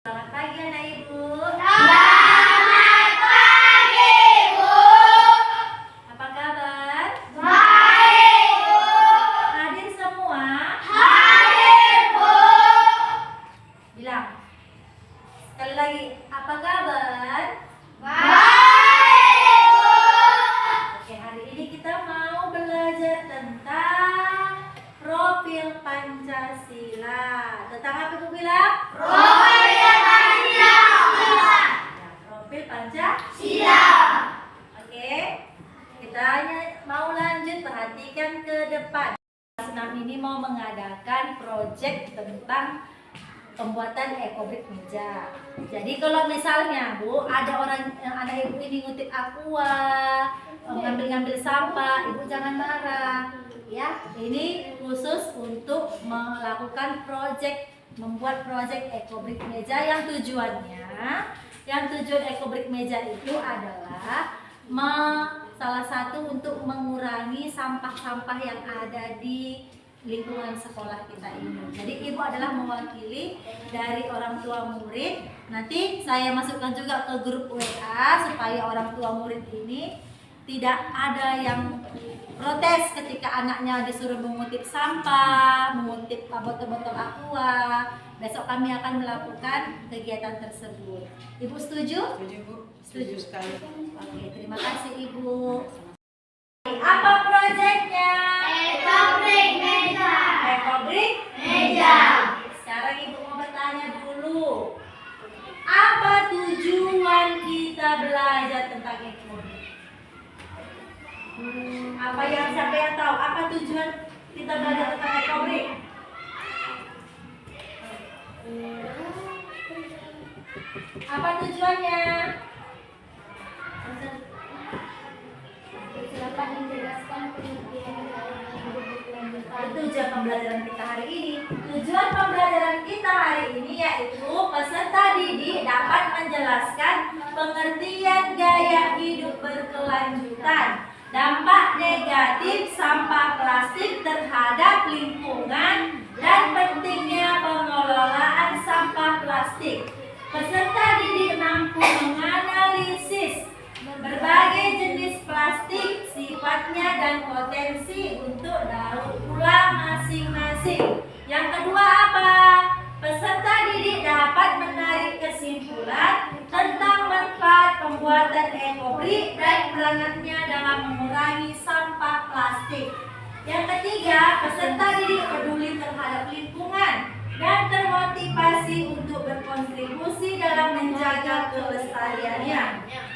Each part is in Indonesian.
Selamat pagi anak-ibu. Selamat pagi, Bu. Apa kabar? Baik, Bu. Hadir semua? Hadir, Bu. Bilang. Sekali lagi, apa kabar? Baik, Bu. Oke, hari ini kita mau belajar tentang profil Pancasila. Tentang apa Bu bilang? Profil Pancasila. Ya, profil Pancasila. Sila. Oke, kita mau lanjut, perhatikan ke depan. Kelas 6 ini mau mengadakan proyek tentang pembuatan ekobrik meja. Jadi kalau misalnya Bu, ada anak ibu ini ngutip aqua, ngambil sampah, ibu jangan marah. Ya, ini khusus untuk melakukan membuat proyek ekobrik meja yang tujuan ekobrik meja itu adalah salah satu untuk mengurangi sampah-sampah yang ada di lingkungan sekolah kita ini. Jadi ibu adalah mewakili dari orang tua murid. Nanti saya masukkan juga ke grup WA supaya orang tua murid ini tidak ada yang protes ketika anaknya disuruh mengutip sampah, mengutip botol-botol aqua. Besok kami akan melakukan kegiatan tersebut. Ibu setuju? Setuju, Bu. Setuju sekali. Oke, terima kasih Ibu. Apa proyeknya? Ekobrik meja. Ekobrik Meja. Sekarang Ibu mau bertanya dulu. Apa tujuan kita belajar tentang ekobrik? Siapa yang tahu? Apa tujuan kita belajar tentang ekobrik? Apa tujuannya? Dapat menjelaskan pengertian Tujuan pembelajaran kita hari ini. Tujuan pembelajaran kita hari ini yaitu peserta didik dapat menjelaskan pengertian gaya hidup berkelanjutan, dampak negatif sampah plastik terhadap lingkungan, dan pentingnya pengelolaan sampah plastik. Peserta didik mampu menganalisis berbagai jenis plastik, sifatnya dan potensi untuk daur ulang masing-masing. Yang kedua apa? Peserta didik dapat menarik kesimpulan tentang manfaat pembuatan ekobrik dan peranannya dalam mengurangi sampah plastik. Yang ketiga, peserta didik peduli terhadap lingkungan dan termotivasi untuk berkontribusi dalam menjaga kelestariannya.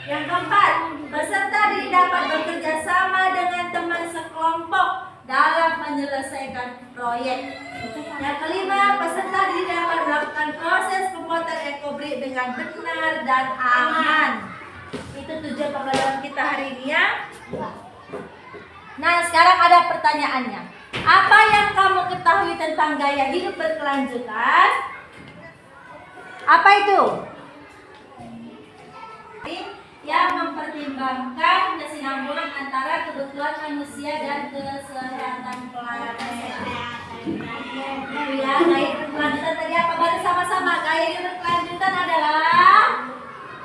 Yang keempat, peserta didik dapat bekerja sama dengan teman sekelompok dalam menyelesaikan proyek. Yang kelima, peserta didik dapat melakukan proses pembuatan ekobrik dengan benar dan aman. Itu tujuan pembelajaran kita hari ini ya. Nah, sekarang ada pertanyaannya. Apa yang kamu ketahui tentang gaya hidup berkelanjutan? Apa itu? Yang mempertimbangkan kesinambungan antara kebutuhan manusia dan kesehatan planet. Ya, gaya hidup berkelanjutan tadi apa? Baru sama-sama. Gaya hidup berkelanjutan adalah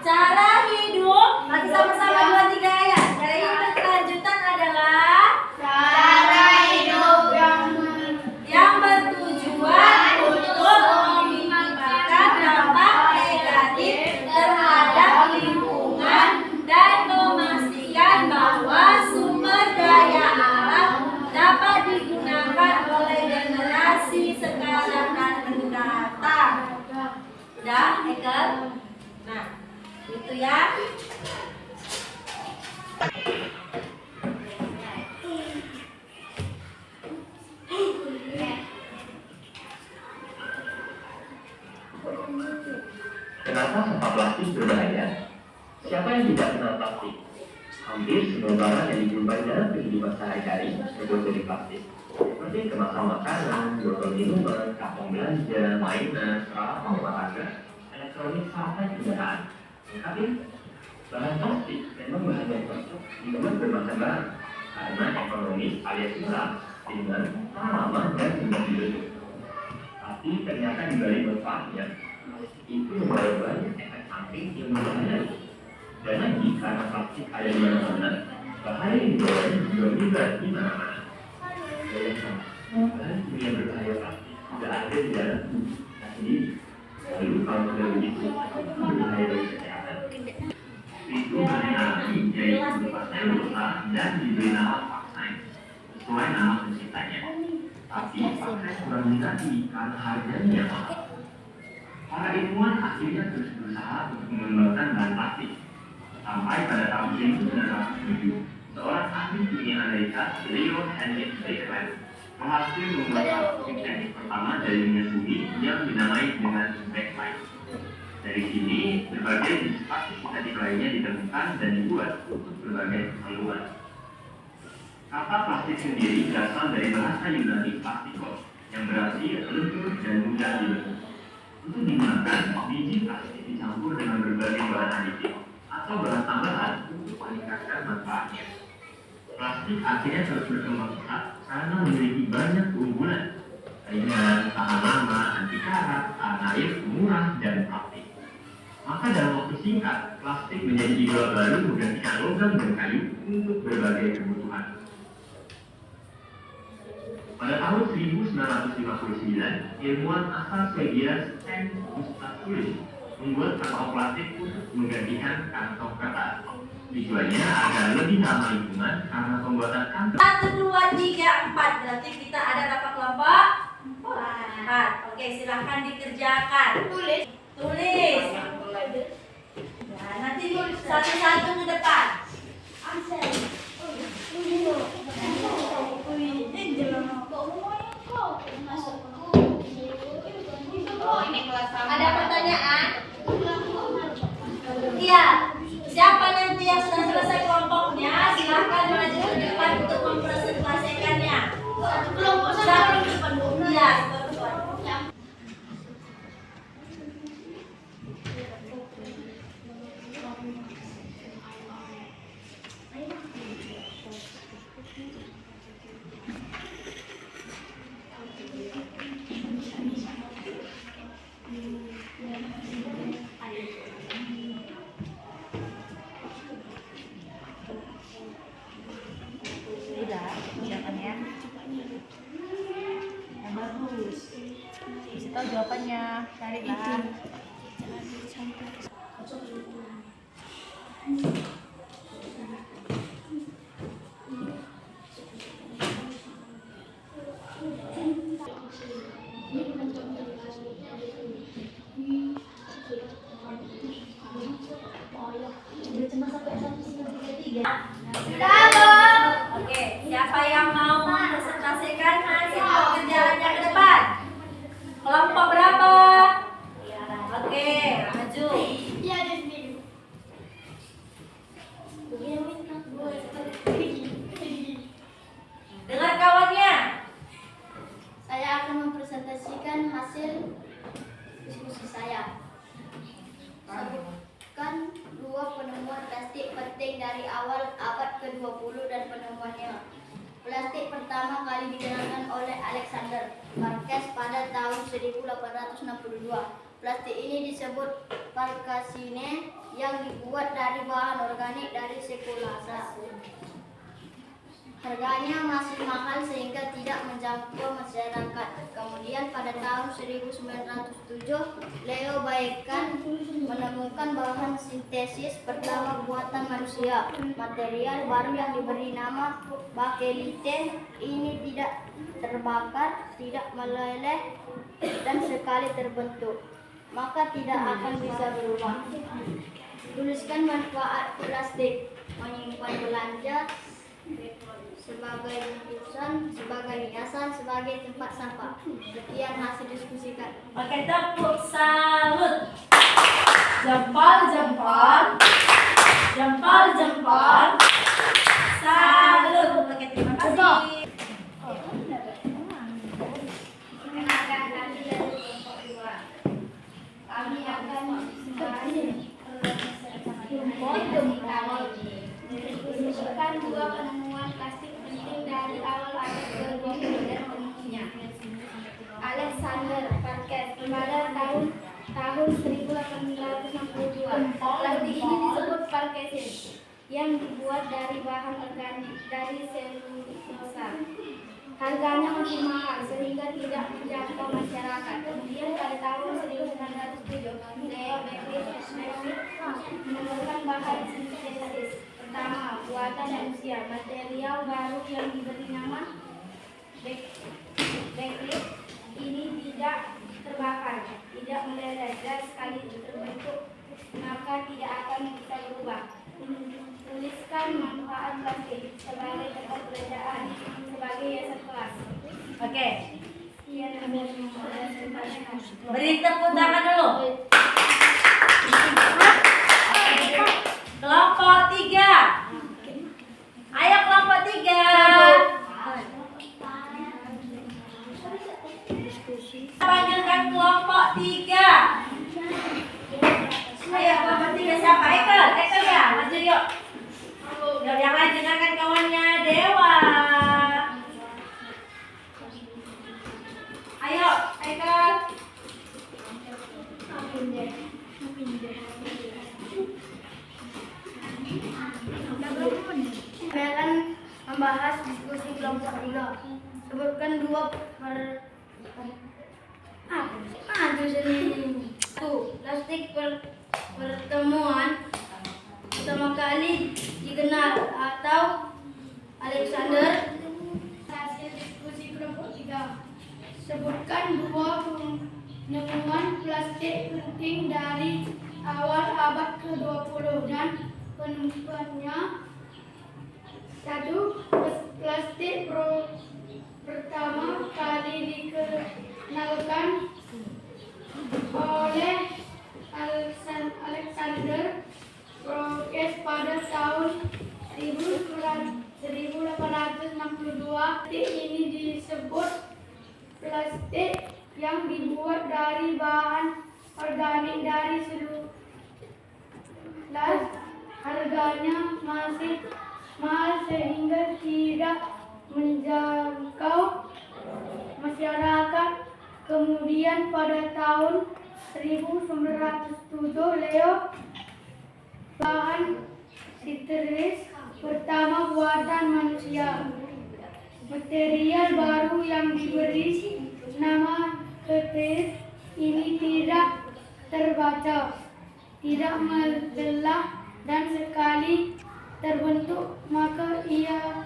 cara hidup. Nanti sama-sama 2, 3 ya. Gaya hidup berkelanjutan adalah cara hidup yang bertujuan untuk meminimalkan dampak negatif terhadap lingkungan dan memastikan bahwa sumber daya alam dapat digunakan oleh generasi sekarang dan mendatang. Udah, Ekel? Nah, itu ya. Kenapa sampah plastik berbahaya? Siapa yang tidak kenal plastik? Hampir semua barang yang dijumpai dalam kehidupan sehari-hari terbuat dari plastik. Seperti kemasan makanan, botol minuman, kantong belanja, mainan, peralatan rumah tangga, elektronik, sampai kendaraan. Tapi bahan plastik memang bahan yang cocok dibuat bermacam barang karena ekonomis alias murah dengan lama dan mudah dibentuk. Tapi ternyata di balik manfaatnya itu plastik yang berbahaya. Dan lagi karena plastik ada di mana-mana, bahaya yang dibawa juga menyebar di mana-mana. Bahan kimia berbahaya plastik sudah ada di dalam tubuh kita sendiri. Lalu kalau sudah begitu, itu berbahaya bagi kesehatan. Itu berbahaya yaitu berupa sel besar dan diberi nama vaksin sesuai nama penciptanya. Tapi vaksin kurang diminati karena harganya mahal. Para ilmuwan akhirnya terus berusaha untuk mengembangkan bahan plastik. Sampai pada tahun 1907, seorang ahli kimia Amerika, Leo Henry Baekman, berhasil membuat plastik teknik pertama dari minyak bumi yang dinamai dengan backlight. Dari sini, berbagai jenis plastik sintetik lainnya ditemukan dan dibuat untuk berbagai keperluan. Kata plastik sendiri berasal dari bahasa Yunani plastikos, yang berarti lentur dan mudah dibentuk. Untuk digunakan, biji plastik dicampur dengan berbagai bahan aditif atau bahan tambahan untuk meningkatkan manfaatnya. Plastik akhirnya terus berkembang pesat karena memiliki banyak keunggulan, ringan, tahan lama, anti karat, tahan air, murah, dan praktik. Maka dalam waktu singkat, plastik menjadi idola baru menggantikan logam dan kayu untuk berbagai kebutuhan. Pada tahun 1959, ilmuwan asal Swedia Sten Gustaf Ullrich membuat kantong plastik untuk menggantikan kantong kertas. Tujuannya agar lebih ramah lingkungan karena pembuatan kantong. 1, 2, 3, 4. Berarti kita ada berapa kelompok? 4. Oke, silahkan dikerjakan. Tulis. Nah, nanti satu-satu ke depan. Ada pertanyaan? Iya. Siapa nanti yang sudah selesai kelompoknya? Silahkan maju ke depan untuk mempresentasikannya. Satu kelompok satu depan. Iya. Kasih tahu jawabannya, carilah. Oke, siapa yang mau mempresentasikan hasil pekerjaannya ke depan? Kelompok berapa? Oke, maju. Dengar kawannya. Saya akan mempresentasikan hasil diskusi saya. Sebutkan 2 penemuan plastik penting dari awal abad ke-20 dan penemuannya. Plastik pertama kali digunakan oleh Alexander Marquez pada tahun 1862. Plastik ini disebut Parkasine yang dibuat dari bahan organik dari sekulasa. Harganya masih mahal sehingga tidak menjangkau masyarakat. Kemudian pada tahun 1907, Leo Baekman menemukan bahan sintesis pertama buatan manusia. Material baru yang diberi nama bakelite ini tidak terbakar, tidak meleleh, dan sekali terbentuk, maka tidak akan bisa berubah. Tuliskan manfaat plastik: menyimpan belanja, sebagai bungkusan, sebagai hiasan, sebagai tempat sampah. Sekian hasil diskusikan. Pakai tepuk salut. Jempol, jempol. Jempol, jempol. Salut. Oke, terima kasih. Perkenalkan kami dari kelompok 2. Kami akan mendiskusikan 2 penemuan plastik penting dari awal abad ke-20 dan penemunya. Alexander Marquez pada tahun tahun 1862. Plastik ini disebut parkesin, yang dibuat dari bahan organik dari selulosa. Harganya masih mahal sehingga tidak menjangkau masyarakat. Kemudian pada tahun 1907, Leo Baekeland menemukan bahan sintetis pertama buatan manusia. Material baru yang diberi nama bakelite ini tidak terbakar, tidak meleleh, dan sekali terbentuk maka tidak akan bisa berubah. Tuliskan manfaat plastik sebagai tempat perbedaan, sebagai hiasan kelas. Oke, Sekian yang saya beri tepuk tangan dulu. Kelompok 3. Ayo kelompok 3. Panggilkan kelompok 3. Ayo kelompok 3 siapa? Ekel ya, maju yuk. Yuk, yang lain dengarkan kawannya Dewa. Ayo, Ekel. Saya akan membahas diskusi kelompok 3. Sebutkan dua plastik pertemuan pertama kali dikenal atau Alexander. Hasil diskusi kelompok 3. Sebutkan dua penemuan plastik penting dari awal abad ke-20 dan penemuannya. 1. Plastik pertama kali dikenalkan oleh Alexander Prokes pada tahun 1862. Plastik ini disebut plastik yang dibuat dari bahan organik dari selulosa. Harganya masih mahal sehingga tidak menjangkau masyarakat. Kemudian pada tahun 1907, Leo bahan sintetis pertama buatan manusia. Material baru yang diberi nama bakelite ini tidak terbaca, tidak membelah, dan sekali terbentuk maka ia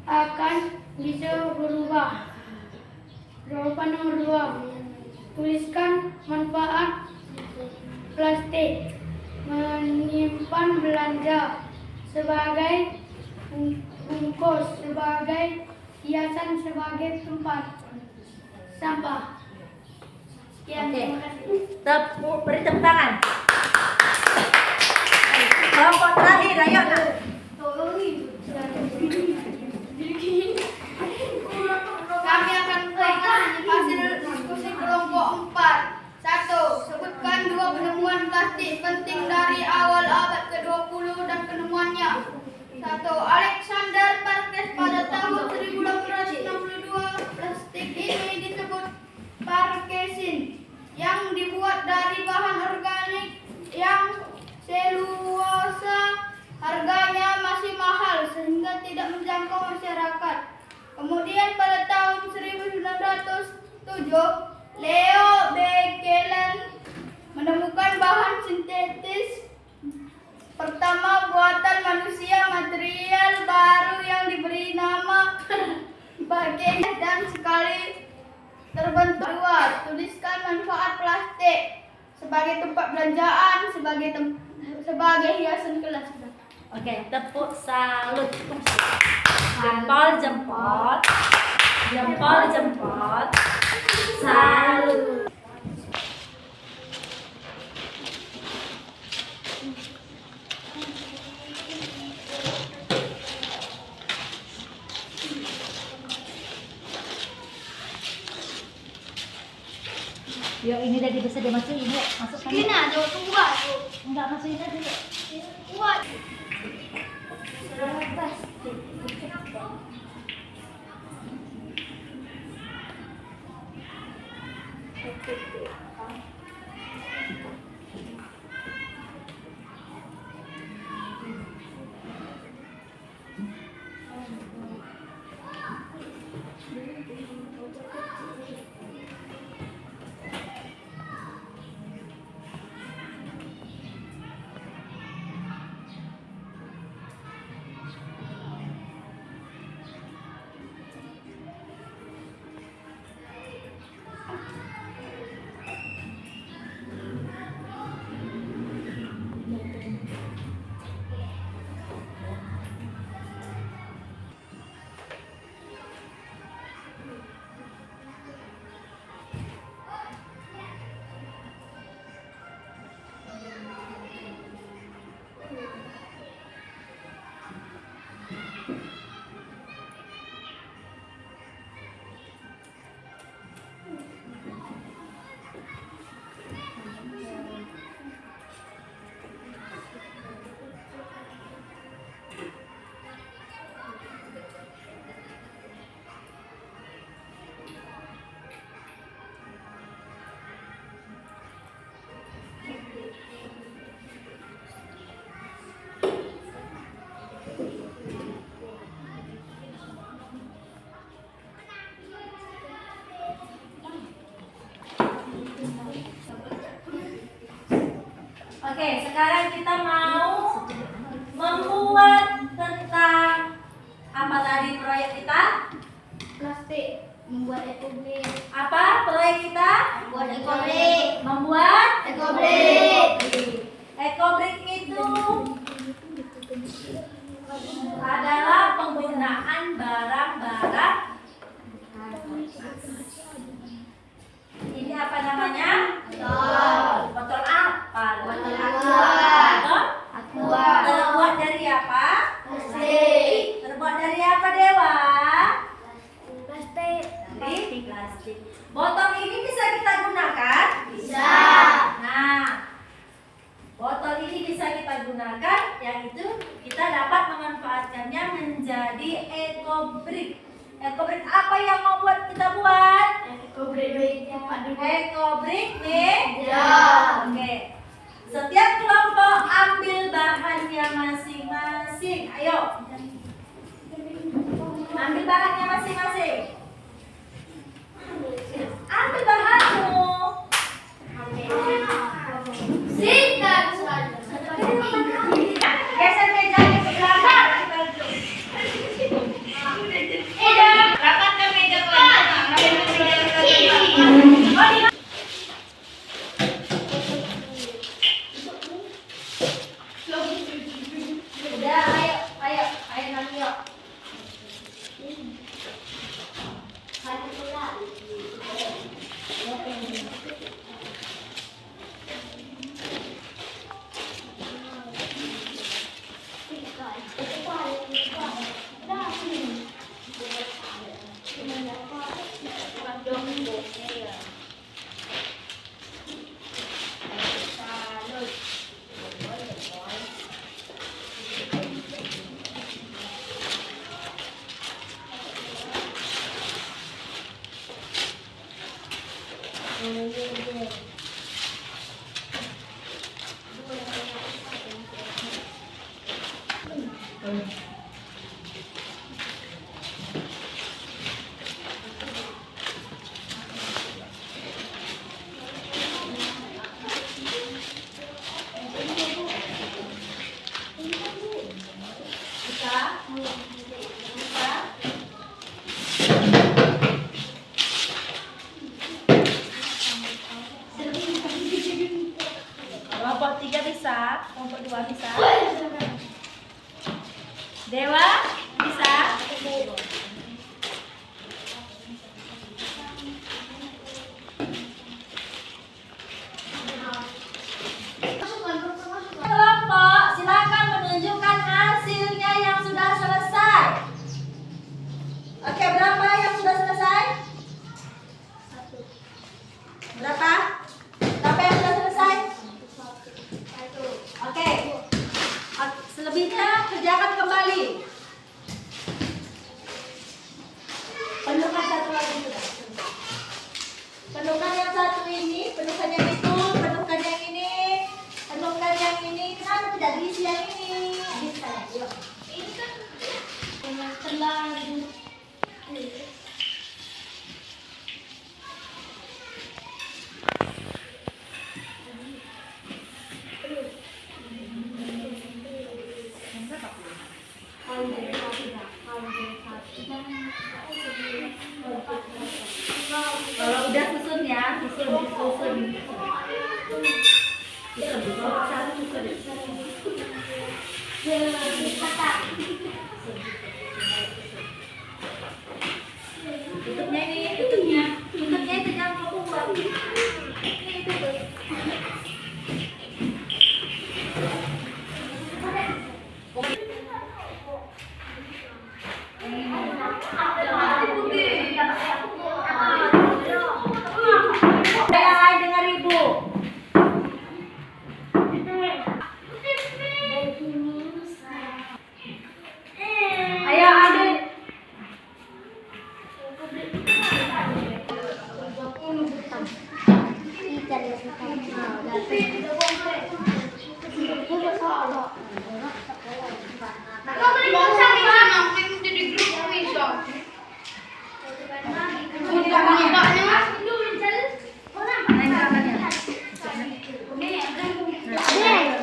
akan bisa berubah. Jawaban nomor 2. Tuliskan manfaat plastik. Menyimpan belanja, sebagai bungkus, sebagai hiasan, sebagai tempat sampah. Sekian, Oke. terima kasih. Beri tepuk tangan. Kelompok terakhir, ayo nak. Kami akan memberikan hasil diskusi kelompok 4. 1. Sebutkan dua penemuan plastik penting dari awal abad ke-20 dan penemuannya. 1. Alexander Parkes pada tahun 1862. Plastik ini disebut parkesin, yang dibuat dari bahan organik yang selulosa. Harganya masih mahal sehingga tidak menjangkau masyarakat. Kemudian pada tahun 1907, Leo Baekeland menemukan bahan sintetis pertama buatan manusia. Material baru yang diberi nama bakelite dan sekali terbentuk. 2. Tuliskan manfaat plastik sebagai tempat belanjaan, sebagai hiasan kelas. Oke, tepuk salut. Jempol, jempol. Jempol, jempol. Salut. Yuk, ini udah bisa dimasukin, yuk. Masukkan. Ini ada dua tuh. Enggak, masukin aja yuk. Kuat. Oke, sekarang kita mau membuat tentang apa tadi proyek kita? Plastik membuat ekobrik. Apa proyek kita? Membuat ekobrik. Membuat Ekobrik. ekobrik itu adalah penggunaan barang-barang. Ini apa namanya? Botol apa? Botol aqua. Botol Aqua. terbuat dari apa? Plastik. Terbuat dari apa, Dewa? Plastik. Dari plastik. Botol ini bisa kita gunakan? Bisa. Nah, botol ini bisa kita gunakan, yang itu kita dapat memanfaatkannya menjadi ekobrik. Ekobrik apa yang mau buat kita buat? Ekobrik. Ekobrik meja. Oke. Setiap kelompok ambil bahannya masing-masing. Ayo. Ambil bahannya masing-masing. Ambil bahanmu. Singkat saja. Geser mejanya ke belakang. Kita duduk. Rapat ke meja Udah, ayo nanti yuk. Hari pula. Kelompok 3 bisa, kelompok 2 bisa. Dewa bisa. Kelompok, silakan menunjukkan hasilnya yang sudah selesai. Oke, berapa yang sudah selesai? Berapa? Berapa yang sudah selesai? Oke. Selebihnya kerjakan kembali. Penuhkan satu lagi sudah. Penuhkan yang satu ini, penuhkan yang itu, penuhkan yang ini, penuhkan yang ini. Kenapa tidak diisi yang ini? Bisa ya, yuk. Ini kan terlalu.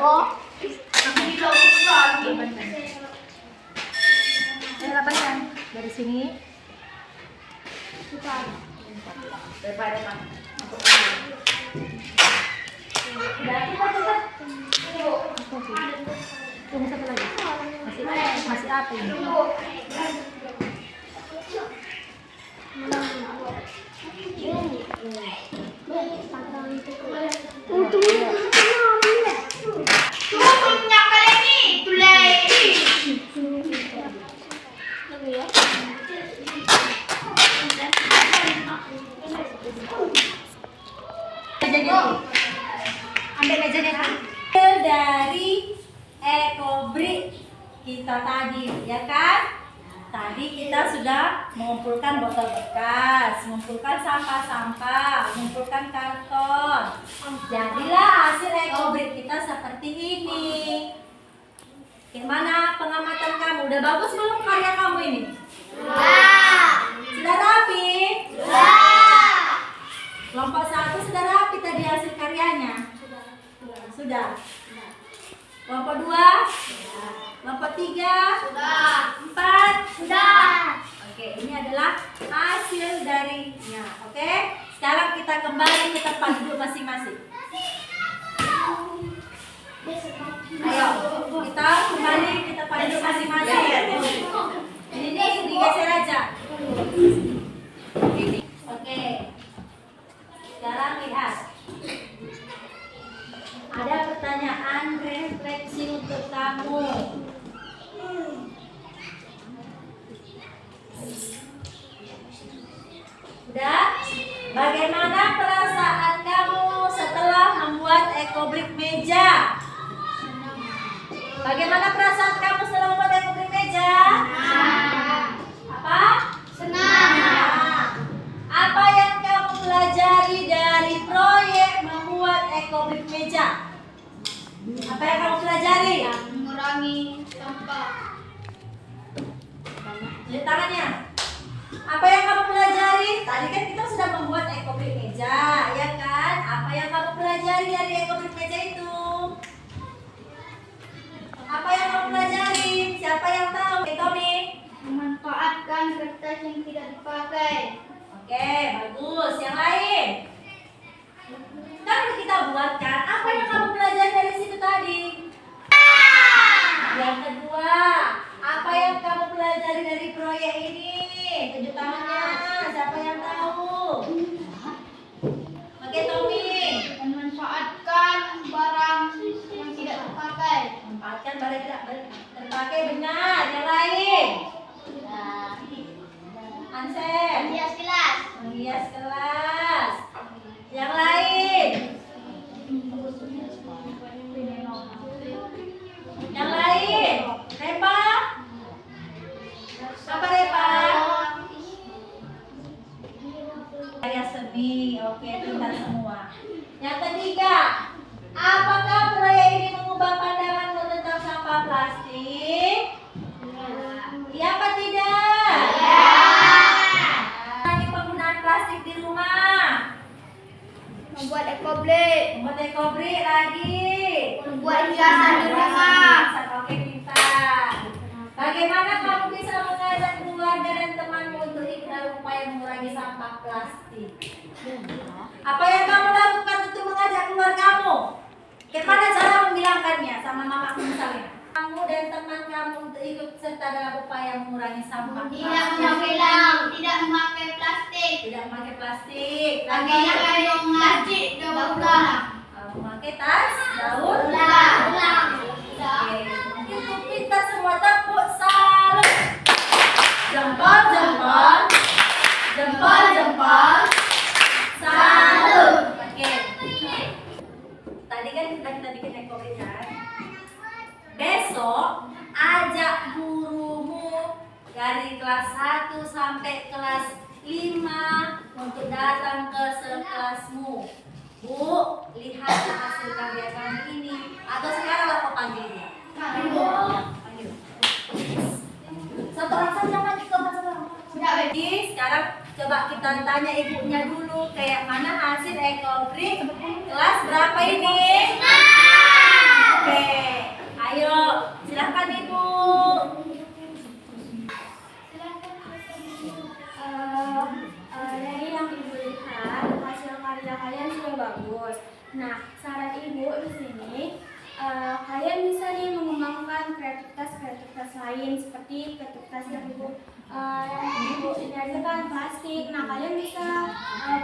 Ayo lapaskan dari sini. Depan. Udah, cepat. Tunggu satu lagi. Masih apa ini? Ambil mejanya. Hasil dari ekobrik kita tadi, ya kan? Tadi kita sudah mengumpulkan botol bekas, mengumpulkan sampah-sampah, mengumpulkan karton. Jadilah hasil ekobrik kita seperti ini. Gimana pengamatan kamu? Udah bagus belum karya kamu ini? Sudah rapi? Kelompok 1 sudah rapi tadi hasil karyanya? Sudah. Kelompok 2? Kelompok 3? 4? Oke, ini adalah hasil darinya. Oke, sekarang kita kembali ke tempat duduk masing-masing. Ayo, kita kembali ke tempat duduk masing-masing. Ini digeser aja. Ini. Oke. Sekarang lihat. Ada pertanyaan refleksi untuk kamu. Udah? Bagaimana perasaan kamu setelah membuat ekobrik meja? Bagaimana perasaan kamu setelah membuat ekobrik meja? Apa? Senang. Apa yang kamu pelajari dari proyek membuat ekobrik meja? Apa yang kamu pelajari? Mengurangi sampah. Lihat tangannya. Apa yang kamu pelajari? Tadi kan kita sudah membuat ekobrik meja, ya kan? Apa yang kamu pelajari dari ekobrik meja itu? Apa yang kamu pelajari? Siapa yang tahu? Tommy. Memanfaatkan kertas yang tidak dipakai. Oke, bagus. Yang lain? Kan udah kita buat kan? Apa yang kamu pelajari dari situ tadi? Yang kedua, apa yang kamu pelajari dari proyek ini? Tunjuk tangannya. Siapa yang tahu? Oke, Tommy. Memanfaatkan barang yang tidak terpakai. Manfaatkan barang tidak terpakai, benar. Yang lain? Ansel. Hias kelas. Menghias kelas. Yang lain? Yang lain? Repa? Apa Repa? Karya seni. Oke, pintar semua. Yang ketiga, apakah proyek ini mengubah pandanganmu tentang sampah plastik? Iya apa tidak? Kurangi penggunaan plastik di rumah. Membuat ekobrik. Membuat ekobrik lagi. Membuat hiasan di rumah. Oke, pintar. Bagaimana kamu bisa mengajak keluarga dan temanmu untuk ikut dalam upaya mengurangi sampah plastik? Apa yang kamu lakukan untuk mengajak keluargamu? Bagaimana cara membilangkannya sama mamaku misalnya? Kamu dan teman kamu untuk ikut serta dalam upaya mengurangi sampah plastik. Tidak memakai plastik. Tidak memakai plastik. Lagi Memakai plastik daur ulang. memakai tas daur Ulang. Oke. Itu pintar semua, tepuk salut. Jempol, jempol. Jempol, jempol. Salut. Oke. Tadi kan kita bikin ekobrik kan? Besok ajak gurumu dari kelas 1 sampai kelas 5 untuk datang ke sekelasmu. Bu, lihatlah hasil karya kami ini. Atau sekarang aku panggil dia. Panggil. Satu orang saja maju ke satu orang. Jadi sekarang coba kita tanya ibunya dulu kayak mana hasil ekobrik kelas berapa ini? Oke. lain seperti kertas yang ibu ini aja kan plastik. Nah kalian bisa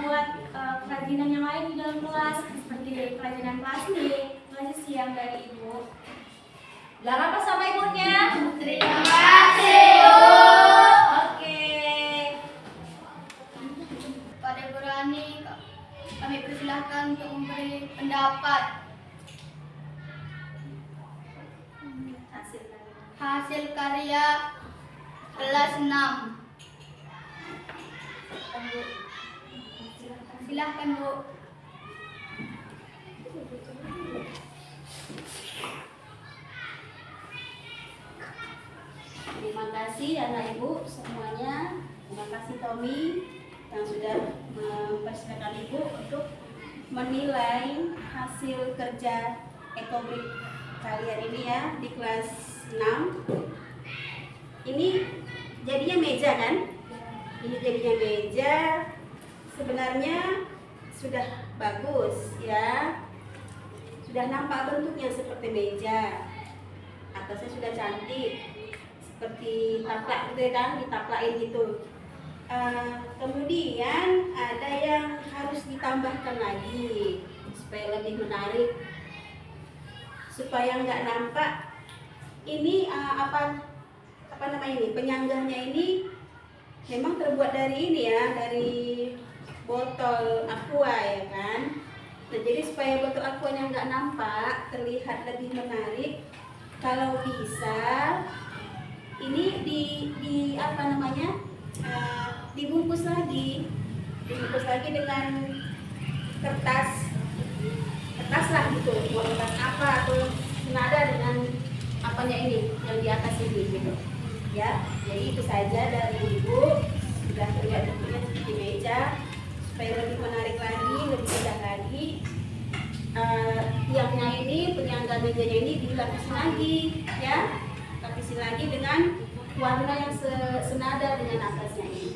buat kerajinan yang lain di dalam kelas seperti kerajinan plastik. Itu aja sih yang dari ibu. Bilang apa sama ibunya? Terima kasih Bu. Oke. Pada Burani kami persilahkan untuk memberi pendapat. Hasil karya kelas 6. Silahkan Bu. Terima kasih anak ibu semuanya. Terima kasih Tommy yang sudah mempersilakan ibu untuk menilai hasil kerja ekobrik kalian ini ya di kelas 6. Ini jadinya meja kan? Ini jadinya meja. Sebenarnya sudah bagus ya. Sudah nampak bentuknya seperti meja. Atasnya sudah cantik. Seperti taplak gitu kan, ditaplakin gitu. Kemudian ada yang harus ditambahkan lagi supaya lebih menarik, supaya nggak nampak. Ini apa namanya ini, penyanggahnya ini memang terbuat dari ini ya, dari botol aqua ya kan. Nah jadi supaya botol aquanya nggak nampak, terlihat lebih menarik, kalau bisa ini di apa namanya, dibungkus lagi dengan kertas lah gitu, mau kertas apa atau senada dengan apanya ini yang di atas ini gitu ya. Jadi itu saja dari ibu, sudah terlihat bentuknya seperti meja, supaya lebih menarik lagi, lebih indah lagi. Tiangnya ini, penyangga mejanya ini dilapisi lagi ya, lapisi lagi dengan warna yang senada dengan atasnya ini.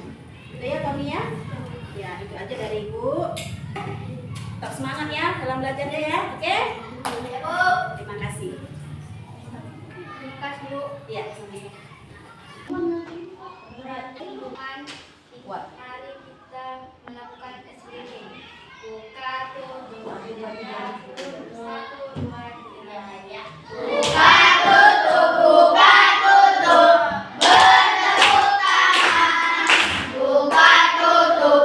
Udah ya Tommy ya? Ya itu aja dari ibu. Tetap semangat ya dalam belajarnya ya, oke? Ya Bu. Terima kasih. Terima kasih Bu. Ya, sama-sama. Buat mari kita melakukan SDG. Buka tutup, satu dua tiga ya. Buka tutup, buka tutup, bertepuk tangan. Buka tutup,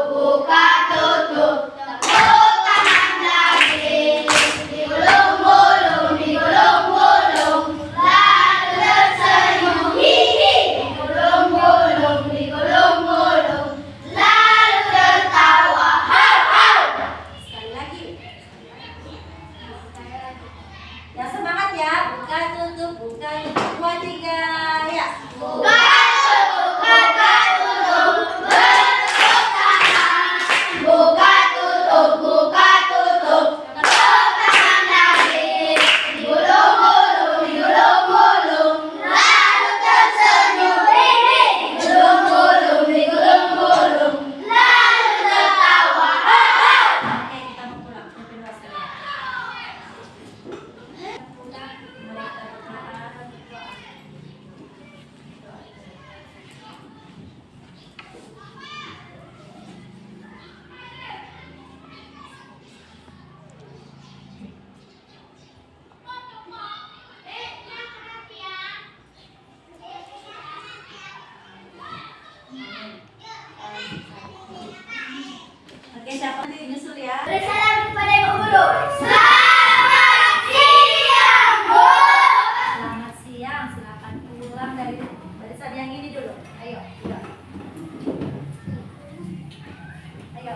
tepuk tangan lagi. Digulung-gulung, digulung-gulung, lalu tersenyum hihi. Digulung-gulung, digulung-gulung, lalu tertawa hau-hau. Sekali lagi. Ya semangat ya. Buka tutup 2 3 ya. Buka tutup, bertepuk tangan. Buka tutup, tepuk tangan lagi. Digulung-gulung, digulung-gulung, lalu tersenyum hihi. Digulung-gulung, digulung-gulung, lalu tertawa hau-hau. Oke, kita mau pulang. Kita pulang sekalian. Oke, siapa nih nyusul ya? Bersalam kepada Ibu Guru. Selamat siang, Bu. Selamat siang, silakan pulang dari barisan yang ini dulu. Ayo, yuk. Ayo,